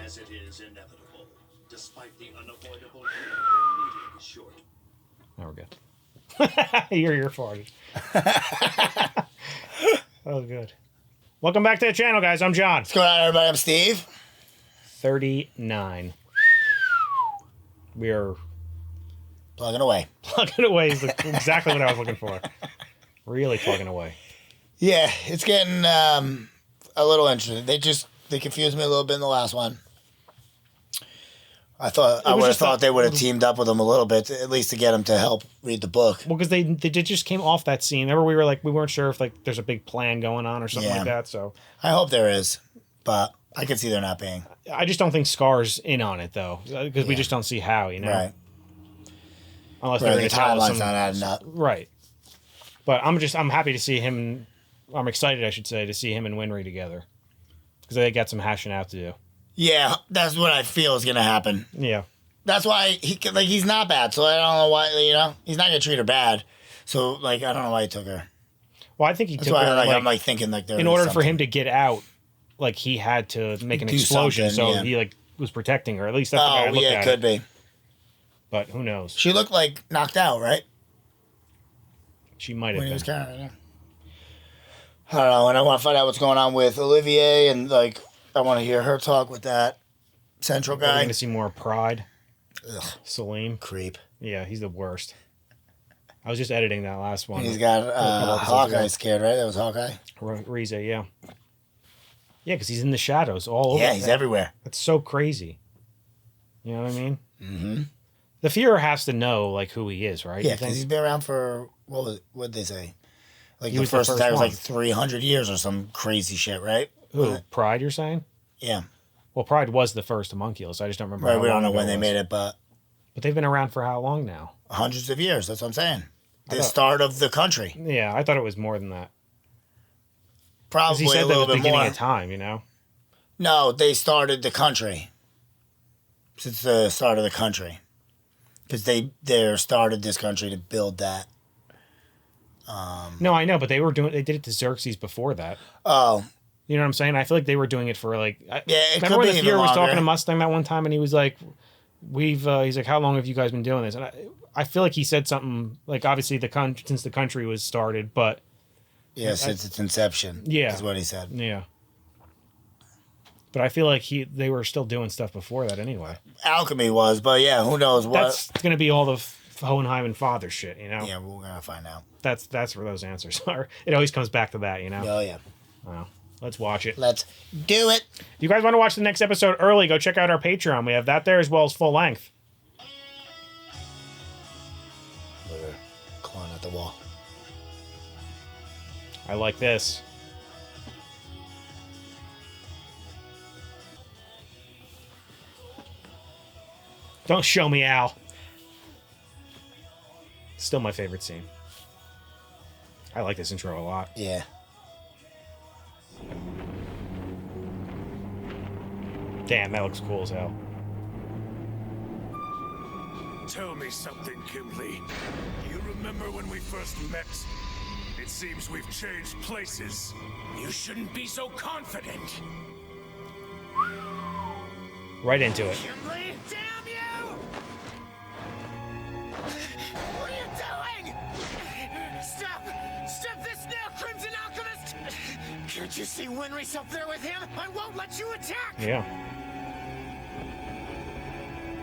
as it is inevitable, despite the unavoidable their meeting is short. Now we're good. You're farted. Oh, good. Welcome back to the channel, guys. I'm John. What's going on, everybody? I'm Steve. 39. We are Plugging away. plugging away is exactly what I was looking for. Really plugging away. Yeah, it's getting a little interesting. They confused me a little bit in the last one. I would have thought they would have teamed up with him a little bit, at least to get him to help read the book. Well, because they just came off that scene. Remember, we weren't sure if there's a big plan going on or something like that. So I hope there is, but I can see there not being. I just don't think Scar's in on it though, because we just don't see how, Right. Unless they're the timeline's not adding up. Right. But I'm happy to see him. I'm excited, I should say, to see him and Winry together, because they got some hashing out to do. Yeah, that's what I feel is gonna happen. Yeah. That's why he's not bad. So I don't know why he's not gonna treat her bad. So I don't know why he took her. Well, I think he That's took why her. I'm thinking there. In order for him to get out, he had to make an explosion. So yeah. he was protecting her. At least that's the way I looked at it. Could be. But who knows? She looked knocked out, right? She might have When been. he was carrying her. I don't know, and I want to find out what's going on with Olivier, and I want to hear her talk with that central We're guy. going to see more Pride. Ugh, Salim. creep. Yeah, he's the worst. I was just editing that last one. He's got Hawkeye scared, right? That was Hawkeye. Riza, yeah. Yeah, because he's in the shadows all over. Yeah, he's everywhere. That's so crazy. You know what I mean? Mm-hmm. The Führer has to know who he is, right? Yeah, because he's been around for what'd they say? He the was the first first attack was one. 300 years or some crazy shit, right? Who? Pride, you're saying? Yeah. Well, Pride was the first homunculus. I just don't remember. Right, how we don't long know ago when it they was. made it, but But they've been around for how long now? hundreds of years. That's what I'm saying. The start of the country. Yeah, I thought it was more than that. Probably He said a that little was the bit beginning more. of time, you know? No, they started the country. Since the start of the country. Because they started this country to build that. No, I know, but they did it to Xerxes before that. Oh. You know what I'm saying? I feel like they were doing it for it remember could when be the even Führer was talking longer. to Mustang that one time and he was like, he's like, how long have you guys been doing this? And I feel like he said something obviously since the country was started, but Yeah, since its inception. Yeah. Is what he said. yeah. But I feel like they were still doing stuff before that anyway. Alchemy was, but yeah, who knows what. That's going to be all the Hohenheim and father shit, you know? Yeah, we're going to find out. That's where those answers are. It always comes back to that, you know? Oh, yeah. Well, let's watch it. Let's do it. If you guys want to watch the next episode early, go check out our Patreon. We have that there as well as full length. We're clawing at the wall. I like this. Don't show me Al. Still my favorite scene. I like this intro a lot. Yeah. Damn, that looks cool as hell. Tell me something, Kimberly. You remember when we first met? It seems we've changed places. You shouldn't be so confident. Right into it. Kimberly, damn you! What are you doing? Stop! Stop this now, Crimson Alchemist! Can't you see Winry's up there with him? I won't let you attack! Yeah.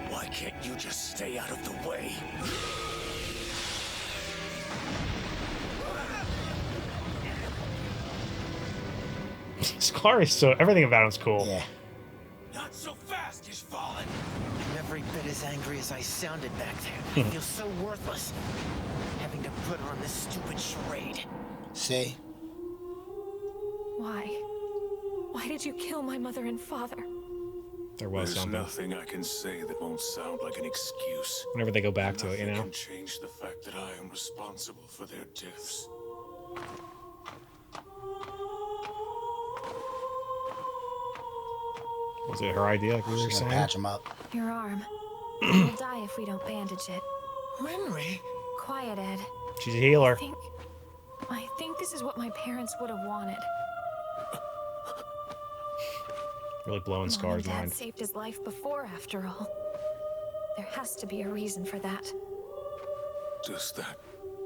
Why can't you just stay out of the way? Scar is everything about him's cool. Yeah. Not so fast, he's fallen! I'm every bit as angry as I sounded back there. I feel so worthless. Having to put on this stupid charade. See? Why? Why did you kill my mother and father? There was There's something. nothing I can say that won't sound like an excuse. Whenever they go back to it, you Nothing know? can change the fact that I am responsible for their deaths. Was it her idea, like we were Gonna saying? patch him up. Your arm. It'll die if we don't bandage it. Winry? Quiet, Ed. She's a healer. I think this is what my parents would have wanted. Really blowing Mom and Scar's Dad mind. saved his life before, after all. There has to be a reason for that. Does that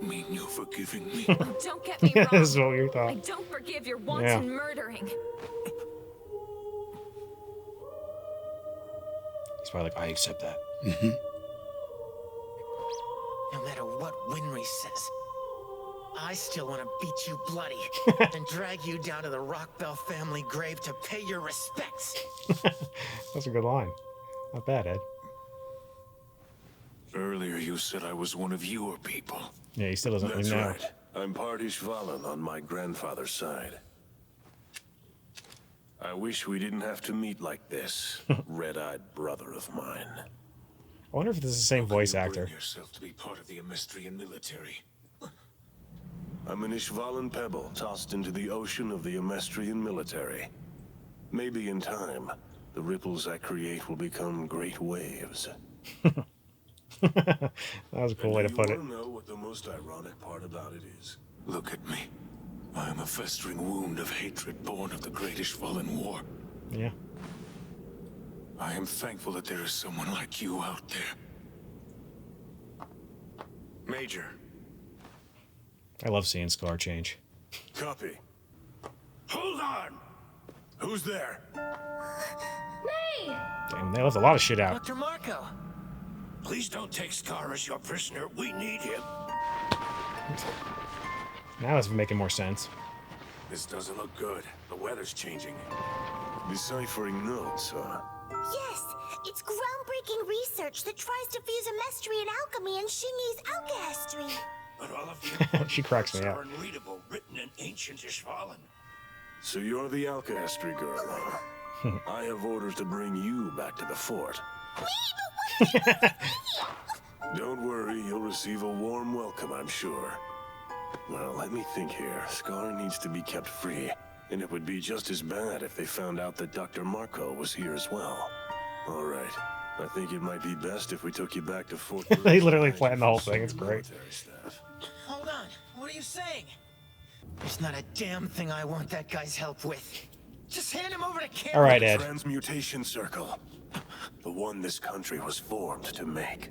mean you're forgiving me? Oh, don't get me wrong. This is what we I thought. don't forgive your wanton murdering. He's probably like, I accept that. No matter what Winry says, I still want to beat you bloody and drag you down to the Rockbell family grave to pay your respects. That's a good line. Not bad, Ed. Earlier you said I was one of your people. Yeah, he still doesn't really That's know. right. I'm part Ishvalan on my grandfather's side. I wish we didn't have to meet like this, red-eyed brother of mine. I wonder if this is the same voice You actor. bring yourself to be part of the Amestrian military. I'm an Ishvalan pebble tossed into the ocean of the Amestrian military. Maybe in time, the ripples I create will become great waves. That was a cool way to put it. You wanna know what the most ironic part about it is? Look at me. I am a festering wound of hatred born of the Great Ishvalan War. Yeah. I am thankful that there is someone like you out there. Major. I love seeing Scar change. Copy. Hold on! Who's there? Damn, they left a lot of shit out. Dr. Marco! Please don't take Scar as your prisoner. We need him. Now it's making more sense. This doesn't look good. The weather's changing. Deciphering notes, huh? Yes, it's groundbreaking research that tries to fuse Amestrian alchemy and Shinyi's alchemy. But all of your She cracks me are up. unreadable, written in ancient Ishvalan. So you're the alchemy girl, huh? I have orders to bring you back to the fort. Don't worry, you'll receive a warm welcome, I'm sure. Well, let me think here. Scar needs to be kept free, and it would be just as bad if they found out that Dr. Marco was here as well. All right. I think it might be best if we took you back to Fort. They literally planned the whole thing. It's great. Military staff. Hold on, what are you saying? There's not a damn thing I want that guy's help with. Just hand him over to Cameron. All right, Ed. Transmutation circle. The one this country was formed to make.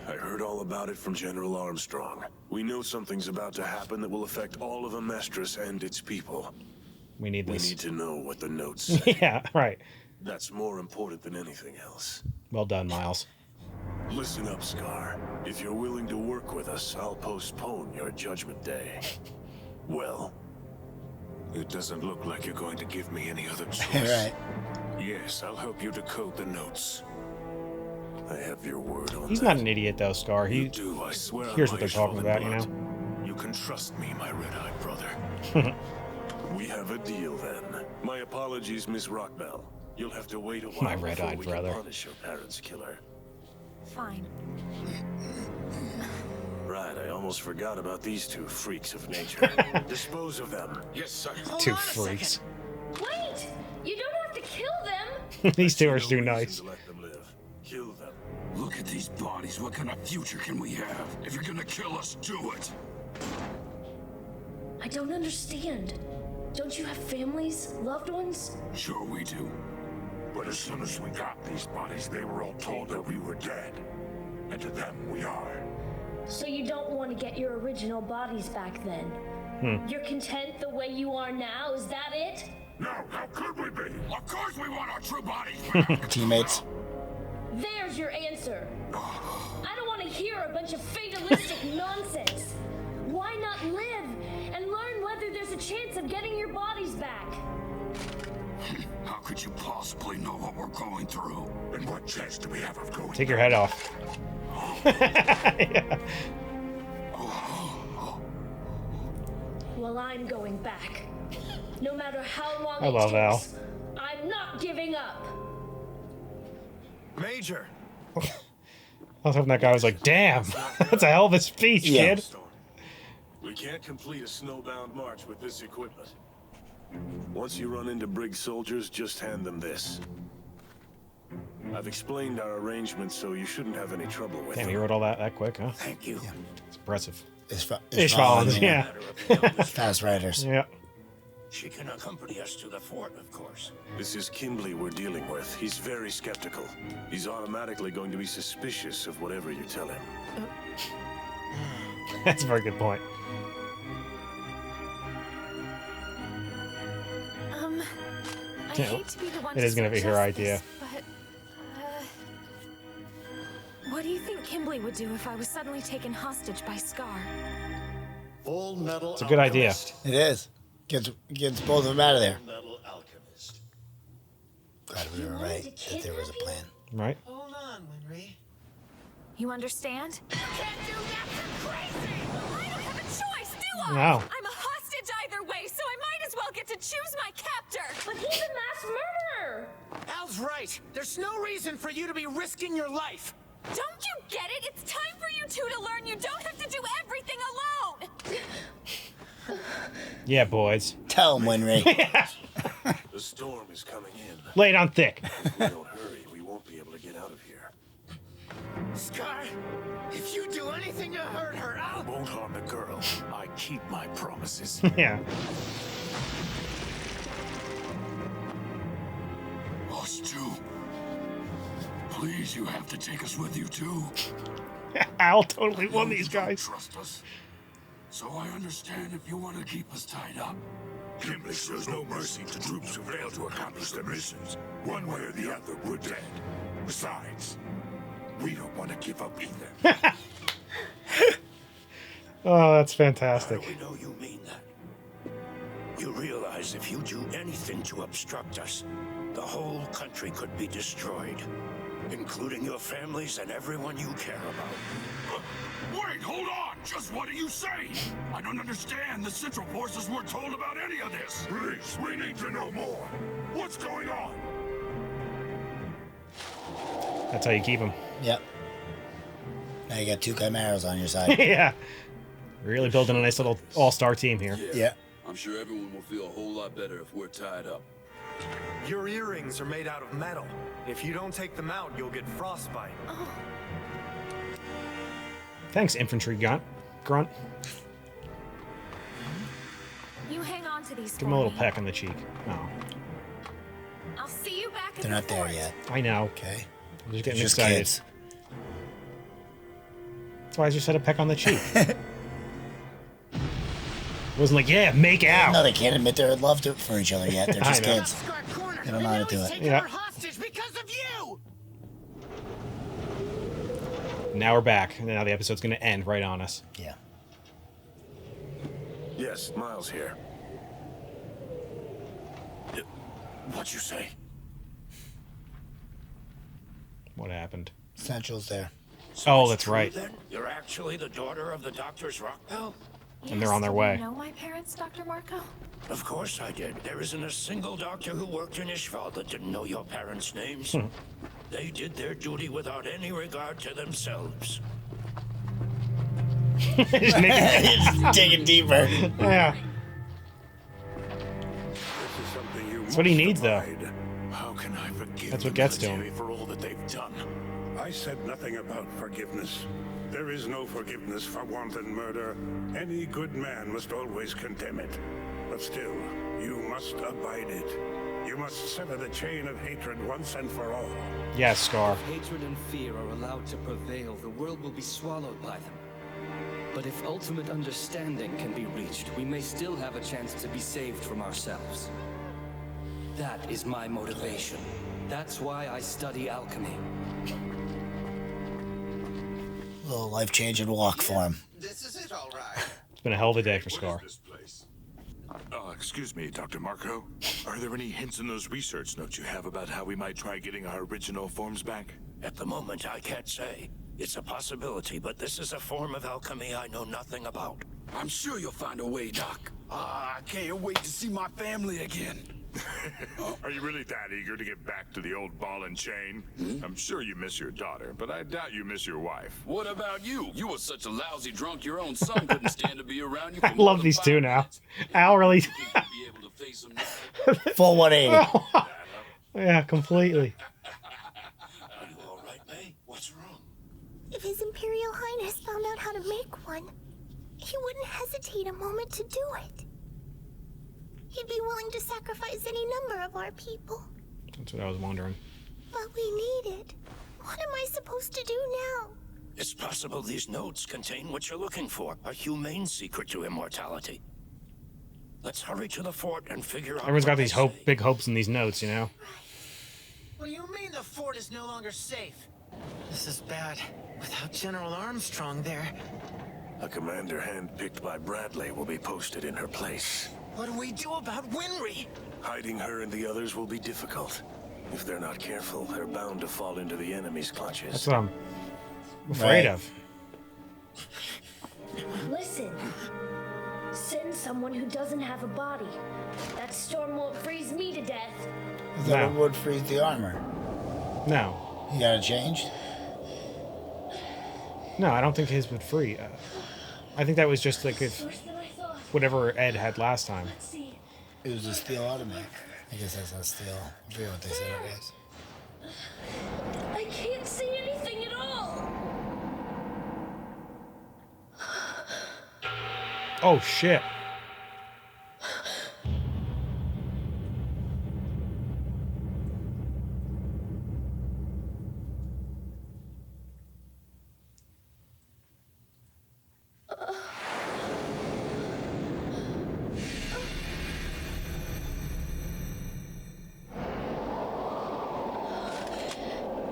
I heard all about it from General Armstrong. We know something's about to happen that will affect all of Amestris and its people. We need We this. need to know what the notes say. Yeah, right. That's more important than anything else. Well done, Miles. Listen up, Scar. If you're willing to work with us, I'll postpone your judgment day. Well, it doesn't look like you're going to give me any other choice. Right. Yes, I'll help you decode the notes. I have your word on He's that. not an idiot, though, Scar. You He do, I swear. hears on what my they're talking Ishvalan about, you blood. know? You can trust me, my red-eyed brother. We have a deal, then. My apologies, Miss Rockbell. You'll have to wait a while My red-eyed before we brother. can punish your parents' killer. Fine. Right, I almost forgot about these two freaks of nature. Dispose of them. Yes, sir. Hold Two on a freaks. Wait! You don't have to kill them! These two are No too reason nice. to let them live. Kill them. Look at these bodies. What kind of future can we have? If you're gonna kill us, do it. I don't understand. Don't you have families, loved ones? Sure we do. But as soon as we got these bodies, they were all told that we were dead. And to them, we are. So you don't want to get your original bodies back then? You're content the way you are now? Is that it? No, how could we be? Of course we want our true bodies back. Teammates. There's your answer. I don't want to hear a bunch of fatalistic nonsense. Why not live and learn whether there's a chance of getting your bodies back? How could you possibly know what we're going through? And what chance do we have of going? Take your head off. Yeah. Well, I'm going back. No matter how long I it love Al. takes, I'm not giving up. Major! I was hoping that guy was like, damn, that's a hell of a speech, Yeah. kid. We can't complete a snowbound march with this equipment. Once you run into Briggs soldiers, just hand them this. I've explained our arrangements, so you shouldn't have any trouble with Damn, them. he wrote all that quick, huh? Thank you. It's impressive. It's Ishvalans, yeah. Fast riders. Yeah. She can accompany us to the fort, of course. This is Kimberly we're dealing with. He's very skeptical. He's automatically going to be suspicious of whatever you tell him. That's a very good point. I hate to be the one It is going to be her suggest idea. this, but, what do you think Kimberly would do if I was suddenly taken hostage by Scar? Fullmetal It's a good idea. It is. Gets both of them out of there. Fullmetal Alchemist. Glad we were right that there was a plan. Right? Hold on, Winry. You understand? You can't do that, you're crazy! I don't have a choice, do I? No. I'm a hostage either way, so I might as well get to choose my captor. But he's a mass murderer! Al's right. There's no reason for you to be risking your life. Don't you get it? It's time for you two to learn you don't have to do everything alone. Yeah, boys. Tell him, Winry. The storm is coming in. Lay it on thick. If we don't hurry, we won't be able to get out of here. Scar, if you do anything to hurt her, I'll... Won't harm the girl. I keep my promises. Yeah. Us too. Please, you have to take us with you too. Al totally won these guys. Trust us. So I understand if you want to keep us tied up. Kimberly shows no mercy to troops who fail to accomplish their missions. One way or the other, we're dead. Besides, we don't want to give up either. Oh, that's How fantastic. do we know you mean that? You realize if you do anything to obstruct us, the whole country could be destroyed, including your families and everyone you care about. Wait, hold on! Just what are you saying? I don't understand. The Central Forces weren't told about any of this. Please, we need to know more. What's going on? That's how you keep them. Yep. Now you got 2 chimeras on your side. Yeah. Really building a nice little all-star team here. Yeah. I'm sure everyone will feel a whole lot better if we're tied up. Your earrings are made out of metal. If you don't take them out, you'll get frostbite. Thanks, infantry grunt. You hang on to these Give him a little me. peck on the cheek. Oh, I'll see you back at They're the not there fort. yet. I know. Okay. I'm just getting Just excited. kids. That's why I just said a peck on the cheek. Wasn't like, yeah, make out. No, they can't admit their love for each other yet. They're just I know. kids. They don't know how to do it. Taking Yeah. her hostage because of you! Now we're back. And now the episode's going to end right on us. Yeah. Yes, Miles here. What'd you say? What happened? Central's there. So Oh, it's that's true, right. Then? You're actually the daughter of the Doctor's Rockbell? And they're on their Yes, way. did you know my parents, Dr. Marco? Of course I did. There isn't a single doctor who worked in Ishval that didn't know your parents' names. They did their duty without any regard to themselves. Just making- Just digging deeper. yeah. This is something you That's what he must needs, though. abide. How can I forgive That's what the gets to him. military for all that they've done? I said nothing about forgiveness. There is no forgiveness for wanton murder. Any good man must always condemn it. But still, you must abide it. You must sever the chain of hatred once and for all. Yes, Scar. Hatred and fear are allowed to prevail, the world will be swallowed by them. But if ultimate understanding can be reached, we may still have a chance to be saved from ourselves. That is my motivation. That's why I study alchemy. A little life-changing walk for him. This is it, all right. It's been a hell of a day for Scar. This place. Excuse me, Dr. Marco. Are there any hints in those research notes you have about how we might try getting our original forms back? At the moment, I can't say. It's a possibility, but this is a form of alchemy I know nothing about. I'm sure you'll find a way, Doc. I can't wait to see my family again. Are you really that eager to get back to the old ball and chain? I'm sure you miss your daughter, but I doubt you miss your wife. What about you? You were such a lousy drunk your own son couldn't stand to be around you. For I love these two now. Al really. Be able to face him now. Full 180. Yeah, completely. Are you all right, May? What's wrong? If His Imperial Highness found out how to make one, he wouldn't hesitate a moment to do it. He'd be willing to sacrifice any number of our people. That's what I was wondering. But we need it. What am I supposed to do now? It's possible these notes contain what you're looking for, a humane secret to immortality. Let's hurry to the fort and figure out. Everyone's got these big hopes in these notes, you know? What do you mean the fort is no longer safe? This is bad. Without General Armstrong there. A commander handpicked by Bradley will be posted in her place. What do we do about Winry? Hiding her and the others will be difficult. If they're not careful, they're bound to fall into the enemy's clutches. That's what I'm afraid of. Listen. Send someone who doesn't have a body. That storm won't freeze me to death. I thought it would freeze the armor. No. You got it changed? No, I don't think his would free. I think that was just like if whatever Ed had last time. It was a steel automatic. I guess that's not steel. I forget what they said it was. I can't see anything at all. Oh shit.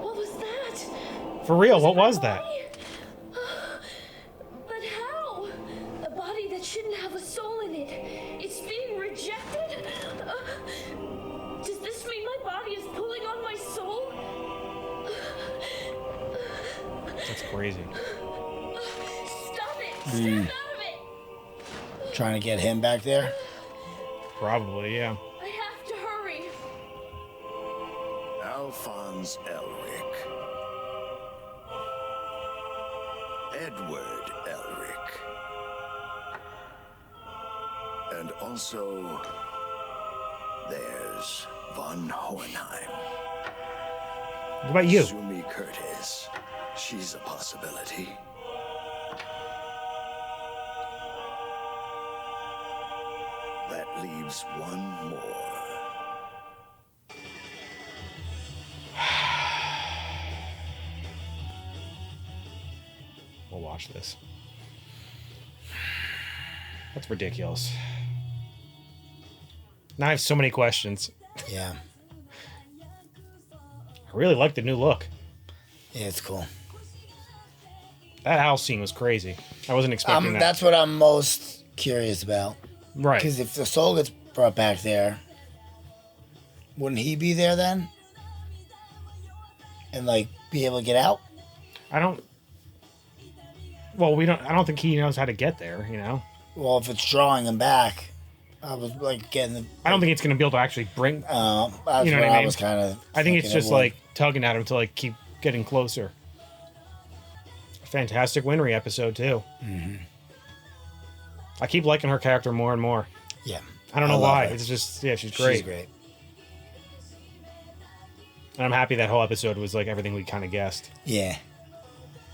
What was that? For real, what was that? But how? A body that shouldn't have a soul in it. It's being rejected? Does this mean my body is pulling on my soul? That's crazy. Stop it! Snap Hmm. out of it! Trying to get him back there? Probably, yeah. I have to hurry. Alphonse Elric. Edward Elric. And also, there's von Hohenheim. What about you? Sumi Curtis. She's a possibility. That leaves one more. We'll watch this. That's ridiculous. Now I have so many questions. Yeah. I really like the new look. Yeah, it's cool. That house scene was crazy. I wasn't expecting that. That's what I'm most curious about. Right. Because if the soul gets brought back there, wouldn't he be there then? And like be able to get out? I don't think he knows how to get there, you know? Well, if it's drawing him back, I was like getting the. I don't think it's going to be able to actually bring. That's you know what what I mean? was kind of. I think it's just like tugging at him to like keep getting closer. Fantastic Winry episode too. Mm-hmm. I keep liking her character more and more. Yeah. I don't know love why. her. It's just she's great. She's great. And I'm happy that whole episode was like everything we kind of guessed. Yeah.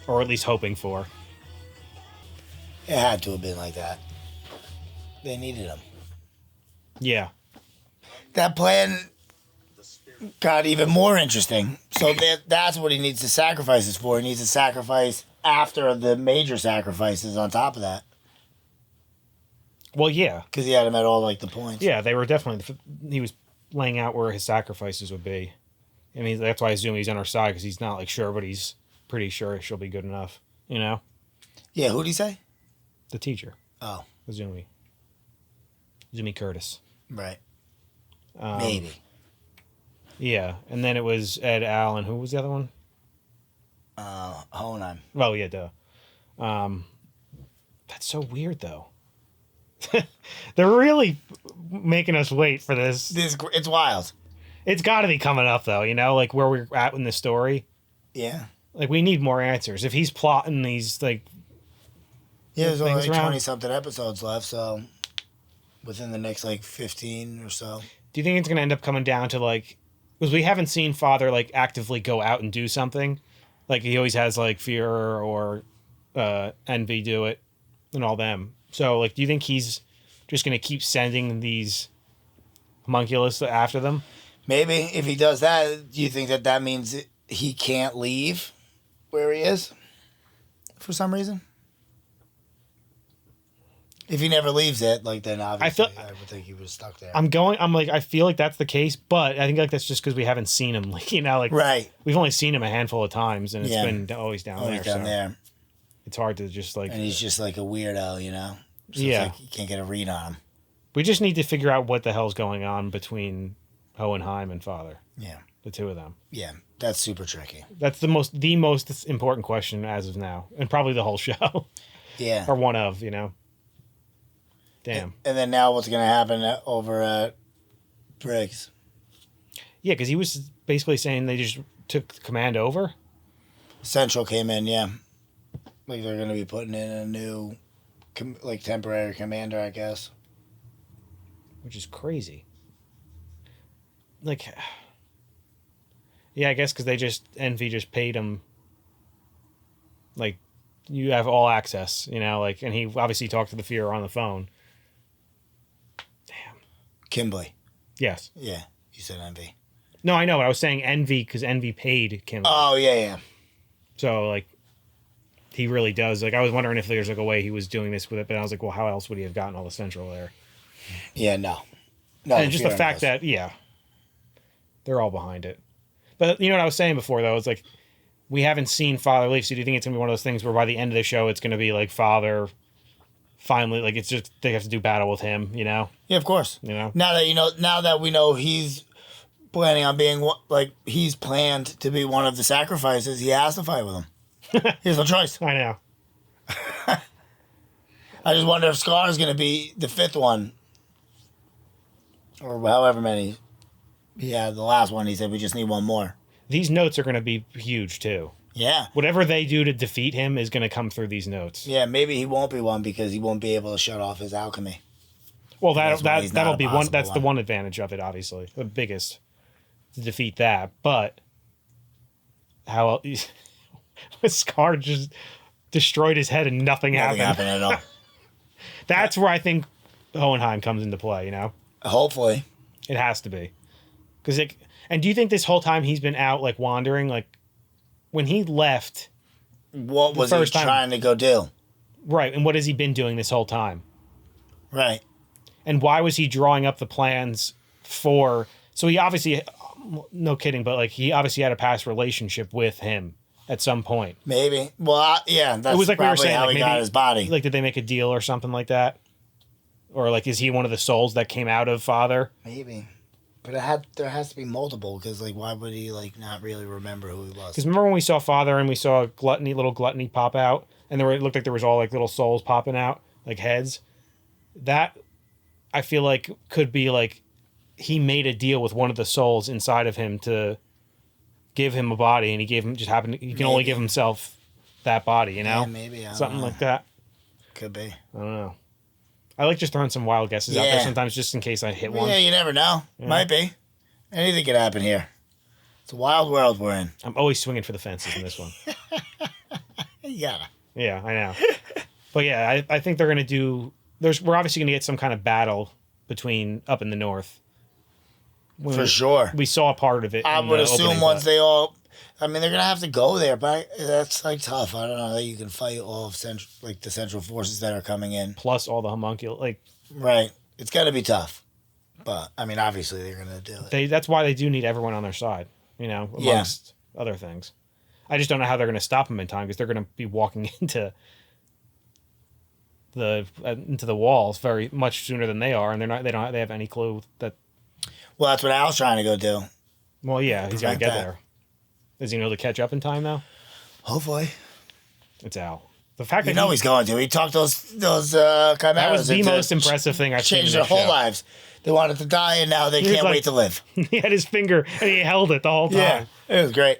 Or at least hoping for. It had to have been like that. They needed him. Yeah. That plan got even more interesting. So that's what he needs to sacrifices for. He needs to sacrifice after the major sacrifices on top of that. Well, yeah. Because he had him at all like the points. Yeah, they were definitely. He was laying out where his sacrifices would be. I mean, that's why I assume he's on our side because he's not like sure, but he's pretty sure she'll be good enough. You know? Yeah, who'd he say? The teacher. Oh. Zumi Curtis. Right. Maybe. Yeah, and then it was Ed, Al, and who was the other one? Hohenheim. Well, yeah, duh. That's so weird, though. They're really making us wait for this. It's wild. It's got to be coming up, though, you know, like where we're at in the story. Yeah. Like, we need more answers. If he's plotting these, like... Yeah, there's only like around. 20-something episodes left, so within the next, like, 15 or so. Do you think it's going to end up coming down to, like... Because we haven't seen Father, like, actively go out and do something. Like, he always has, like, Fear or Envy do it and all them. So, like, do you think he's just going to keep sending these homunculus after them. Maybe if he does that, do you think that means he can't leave where he is for some reason? If he never leaves it, like then obviously I would think he was stuck there. I feel like that's the case, but I think like that's just because we haven't seen him. Like, you know, like right. We've only seen him a handful of times, and it's been always down there. It's hard to just like. And he's just like a weirdo, you know. So yeah, it's like you can't get a read on him. We just need to figure out what the hell's going on between Hohenheim and Father. Yeah, the two of them. Yeah, that's super tricky. That's the most important question as of now, and probably the whole show. Yeah, or one of, you know. Damn. And then now what's going to happen over at Briggs? Yeah, because he was basically saying they just took command over. Central came in, yeah. Like they're going to be putting in a new, like temporary commander, I guess. Which is crazy. Like, yeah, I guess because Envy just paid him. Like, you have all access, you know, like, and he obviously talked to the Fuhrer on the phone. Kimberly. Yes. Yeah, you said Envy. No, I know, but I was saying Envy because Envy paid Kimberly. Oh, yeah. So, like, he really does. Like, I was wondering if there's, like, a way he was doing this with it, but I was like, well, how else would he have gotten all the Central there? Yeah, no. And just the fact that, they're all behind it. But, you know what I was saying before, though? It's like, we haven't seen Father leave, so do you think it's going to be one of those things where by the end of the show, it's going to be, like, Father finally, like, it's just, they have to do battle with him, you know? Yeah, of course. You know? Now that we know he's planning on being, like, he's planned to be one of the sacrifices, he has to fight with him. He has no choice. I know. I just wonder if Scar is going to be the fifth one. Or however many. Yeah, the last one, he said we just need one more. These notes are going to be huge, too. Yeah. Whatever they do to defeat him is going to come through these notes. Yeah, maybe he won't be one because he won't be able to shut off his alchemy. Well, that'll be one. That's the one advantage of it, obviously. The biggest. To defeat that. But how Scar just destroyed his head and nothing happened at all. That's where I think Hohenheim comes into play, you know? Hopefully. It has to be. And do you think this whole time he's been out, like, wandering? Like, when he left... What was he trying to go do? Right, and what has he been doing this whole time? Right. And why was he drawing up the plans for... So he obviously... No kidding, but, like, he obviously had a past relationship with him at some point. Maybe. Well, yeah, that's it was like probably we were saying, how like, he maybe, got his body. Like, did they make a deal or something like that? Or, like, is he one of the souls that came out of Father? Maybe. But there has to be multiple, because, like, why would he, like, not really remember who he was? Because remember when we saw Father and we saw a little gluttony pop out, and it looked like there was all, like, little souls popping out, like heads? That, I feel like, could be, like, he made a deal with one of the souls inside of him to give him a body, and he can only give himself that body, you know? Yeah, maybe. Something like that. Could be. I don't know. I like just throwing some wild guesses out there sometimes just in case I hit one. Yeah, you never know. Yeah. Might be. Anything could happen here. It's a wild world we're in. I'm always swinging for the fences in this one. You gotta. Yeah, I know. But yeah, I think they're going to do... We're obviously going to get some kind of battle between up in the north. For sure. We saw a part of it. I would assume once they all... I mean, they're going to have to go there, but that's, like, tough. I don't know how you can fight all of the central forces that are coming in. Plus all the homunculus, like... Right. It's got to be tough. But, I mean, obviously they're going to do it. That's why they do need everyone on their side, you know, amongst other things. I just don't know how they're going to stop them in time, because they're going to be walking into the walls very much sooner than they are, and they have any clue that... Well, that's what Al's trying to go do. Well, yeah, he's got to get there. Is he able to catch up in time, though? Hopefully. It's Al. The fact that he's going to. He talked those chimeras. That was the most impressive thing I've seen. Changed their whole lives. They wanted to die, and now they can't wait to live. He had his finger, and he held it the whole time. Yeah, it was great.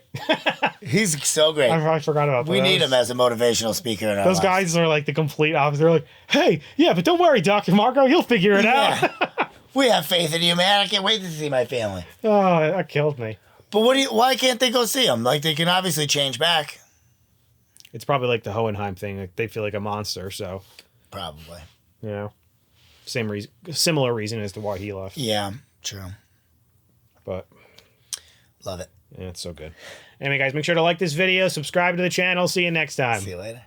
He's so great. I forgot about that. We need him as a motivational speaker in our lives. Those guys are like the complete opposite. They're like, hey, yeah, but don't worry, Dr. Marco, he'll figure it out. We have faith in you, man. I can't wait to see my family. Oh, that killed me. But why can't they go see him? Like, they can obviously change back. It's probably like the Hohenheim thing. Like, they feel like a monster, so. Probably. You know? Similar reason as to why he left. Yeah. True. But love it. Yeah, it's so good. Anyway, guys, make sure to like this video, subscribe to the channel. See you next time. See you later.